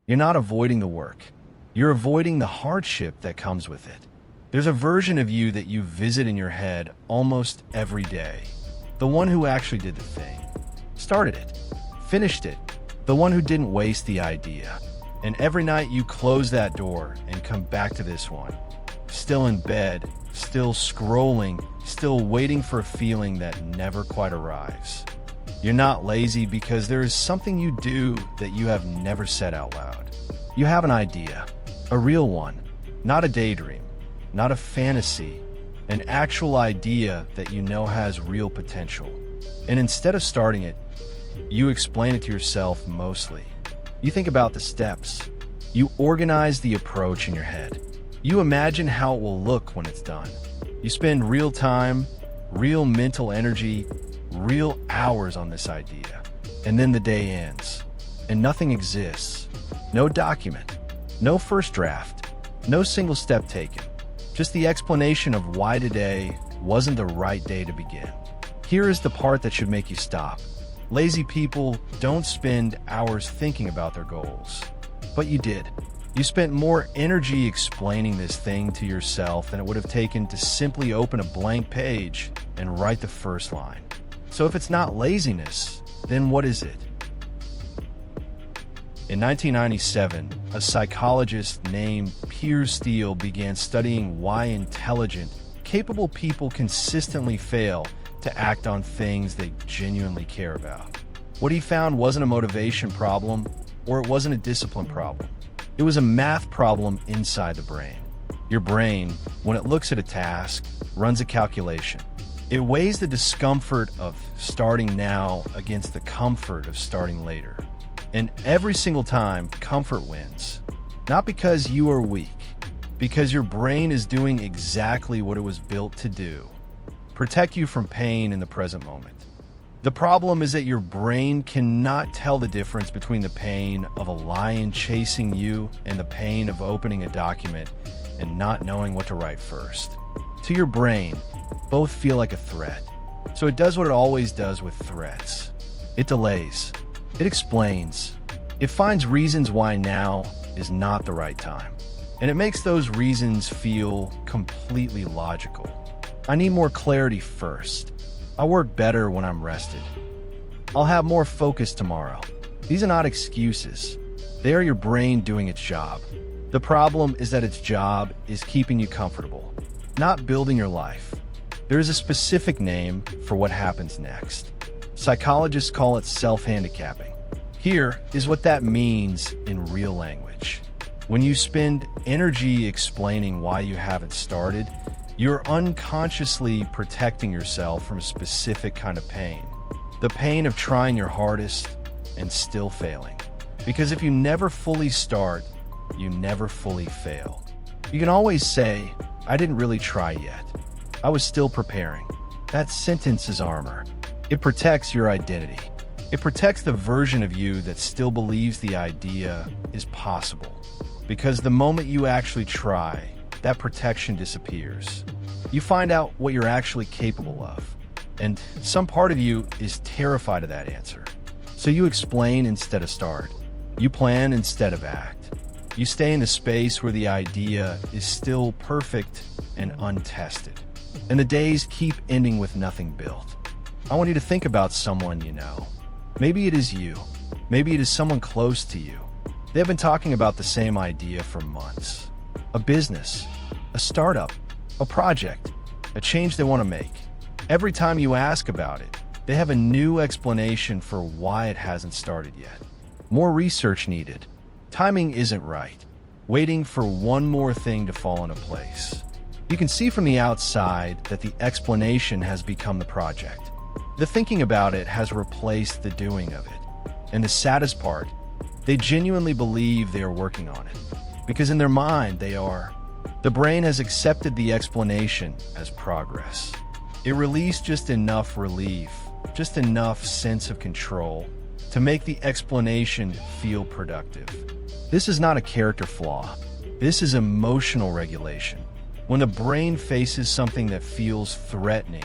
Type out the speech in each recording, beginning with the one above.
You're not avoiding the work. You're avoiding the hardship that comes with it. There's a version of you that you visit in your head almost every day. The one who actually did the thing, started it, finished it, the one who didn't waste the idea. And every night you close that door and come back to this one. Still in bed, still scrolling, still waiting for a feeling that never quite arrives. You're not lazy because there is something you do that you have never said out loud. You have an idea, a real one, not a daydream, not a fantasy, an actual idea that you know has real potential. And instead of starting it, you explain it to yourself mostly. You think about the steps. You organize the approach in your head. You imagine how it will look when it's done. You spend real time, real mental energy, real hours on this idea. And then the day ends, and nothing exists. No document, no first draft, no single step taken. Just the explanation of why today wasn't the right day to begin. Here is the part that should make you stop. Lazy people don't spend hours thinking about their goals. But you did. You spent more energy explaining this thing to yourself than it would have taken to simply open a blank page and write the first line. So if it's not laziness, then what is it? In 1997, a psychologist named Piers Steel began studying why intelligent, capable people consistently fail to act on things they genuinely care about. What he found wasn't a motivation problem, or it wasn't a discipline problem. It was a math problem inside the brain. Your brain, when it looks at a task, runs a calculation. It weighs the discomfort of starting now against the comfort of starting later. And every single time, comfort wins. Not because you are weak, because your brain is doing exactly what it was built to do. Protect you from pain in the present moment. The problem is that your brain cannot tell the difference between the pain of a lion chasing you and the pain of opening a document and not knowing what to write first. To your brain, both feel like a threat. So it does what it always does with threats. It delays. It explains. It finds reasons why now is not the right time. And it makes those reasons feel completely logical. I need more clarity first. I work better when I'm rested. I'll have more focus tomorrow. These are not excuses. They are your brain doing its job. The problem is that its job is keeping you comfortable, not building your life. There is a specific name for what happens next. Psychologists call it self-handicapping. Here is what that means in real language. When you spend energy explaining why you haven't started, you're unconsciously protecting yourself from a specific kind of pain. The pain of trying your hardest and still failing. Because if you never fully start, you never fully fail. You can always say, I didn't really try yet. I was still preparing. That sentence is armor. It protects your identity. It protects the version of you that still believes the idea is possible. Because the moment you actually try, that protection disappears. You find out what you're actually capable of. And some part of you is terrified of that answer. So you explain instead of start. You plan instead of act. You stay in a space where the idea is still perfect and untested. And the days keep ending with nothing built. I want you to think about someone you know. Maybe it is you. Maybe it is someone close to you. They have been talking about the same idea for months. A business, a startup, a project, a change they want to make. Every time you ask about it, they have a new explanation for why it hasn't started yet. More research needed. Timing isn't right. Waiting for one more thing to fall into place. You can see from the outside that the explanation has become the project. The thinking about it has replaced the doing of it. And the saddest part, they genuinely believe they are working on it. Because in their mind, they are. The brain has accepted the explanation as progress. It released just enough relief, just enough sense of control to make the explanation feel productive. This is not a character flaw. This is emotional regulation. When the brain faces something that feels threatening,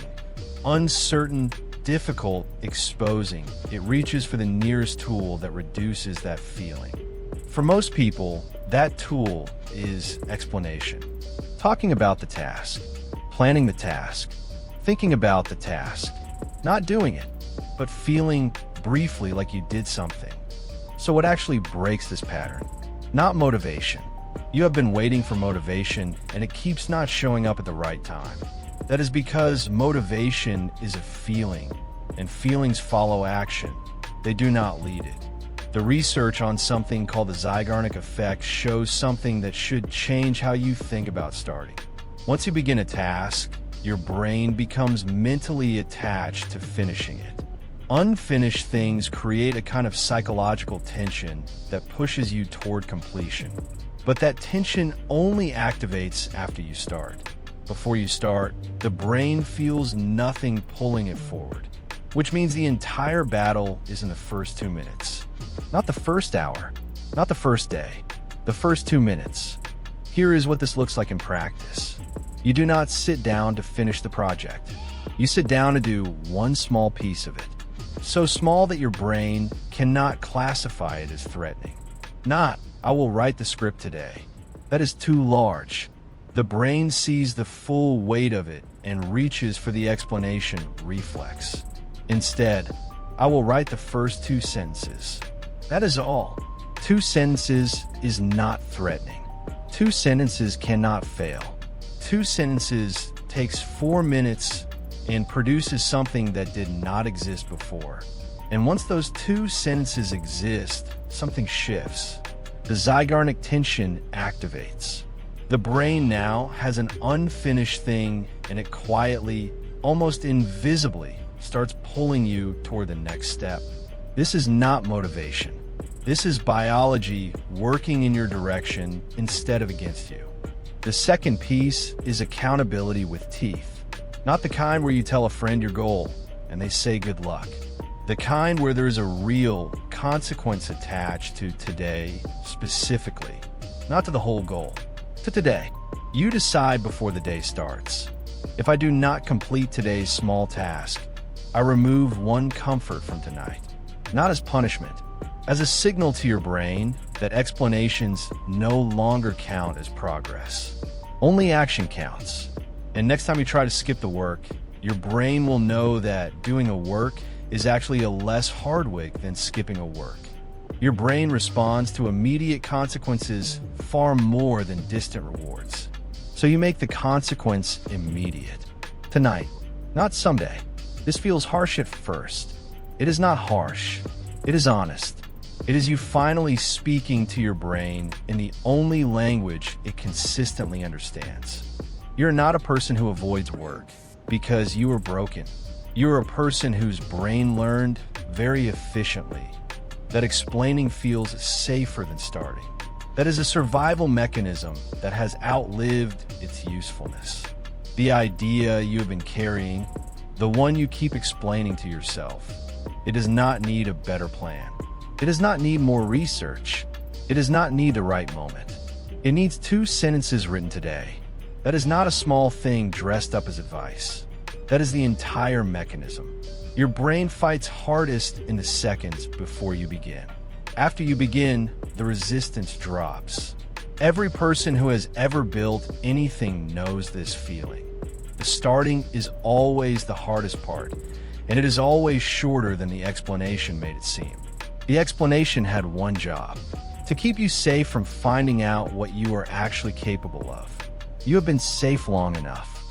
uncertain, difficult, exposing, it reaches for the nearest tool that reduces that feeling. For most people, that tool is explanation. Talking about the task, planning the task, thinking about the task, not doing it, but feeling briefly like you did something. So what actually breaks this pattern? Not motivation. You have been waiting for motivation and it keeps not showing up at the right time. That is because motivation is a feeling, and feelings follow action. They do not lead it. The research on something called the Zeigarnik Effect shows something that should change how you think about starting. Once you begin a task, your brain becomes mentally attached to finishing it. Unfinished things create a kind of psychological tension that pushes you toward completion. But that tension only activates after you start. Before you start, the brain feels nothing pulling it forward, which means the entire battle is in the first 2 minutes. Not the first hour, not the first day, the first 2 minutes. Here is what this looks like in practice. You do not sit down to finish the project. You sit down to do one small piece of it. So small that your brain cannot classify it as threatening. Not, I will write the script today. That is too large. The brain sees the full weight of it and reaches for the explanation reflex. Instead, I will write the first 2 sentences. That is all. 2 sentences is not threatening. 2 sentences cannot fail. 2 sentences takes 4 minutes and produces something that did not exist before. And once those 2 sentences exist, something shifts. The Zeigarnik tension activates. The brain now has an unfinished thing, and it quietly, almost invisibly, starts pulling you toward the next step. This is not motivation. This is biology working in your direction instead of against you. The second piece is accountability with teeth. Not the kind where you tell a friend your goal and they say good luck. The kind where there's a real consequence attached to today specifically, not to the whole goal, to today. You decide before the day starts. If I do not complete today's small task, I remove one comfort from tonight, not as punishment, as a signal to your brain that explanations no longer count as progress. Only action counts. And next time you try to skip the work, your brain will know that doing a work is actually a less hard work than skipping a work. Your brain responds to immediate consequences far more than distant rewards. So you make the consequence immediate. Tonight, not someday. This feels harsh at first. It is not harsh. It is honest. It is you finally speaking to your brain in the only language it consistently understands. You're not a person who avoids work because you are broken. You're a person whose brain learned very efficiently that explaining feels safer than starting. That is a survival mechanism that has outlived its usefulness. The idea you have been carrying, the one you keep explaining to yourself, it does not need a better plan. It does not need more research. It does not need the right moment. It needs 2 sentences written today. That is not a small thing dressed up as advice. That is the entire mechanism. Your brain fights hardest in the seconds before you begin. After you begin, the resistance drops. Every person who has ever built anything knows this feeling. The starting is always the hardest part, and it is always shorter than the explanation made it seem. The explanation had one job: to keep you safe from finding out what you are actually capable of. You have been safe long enough.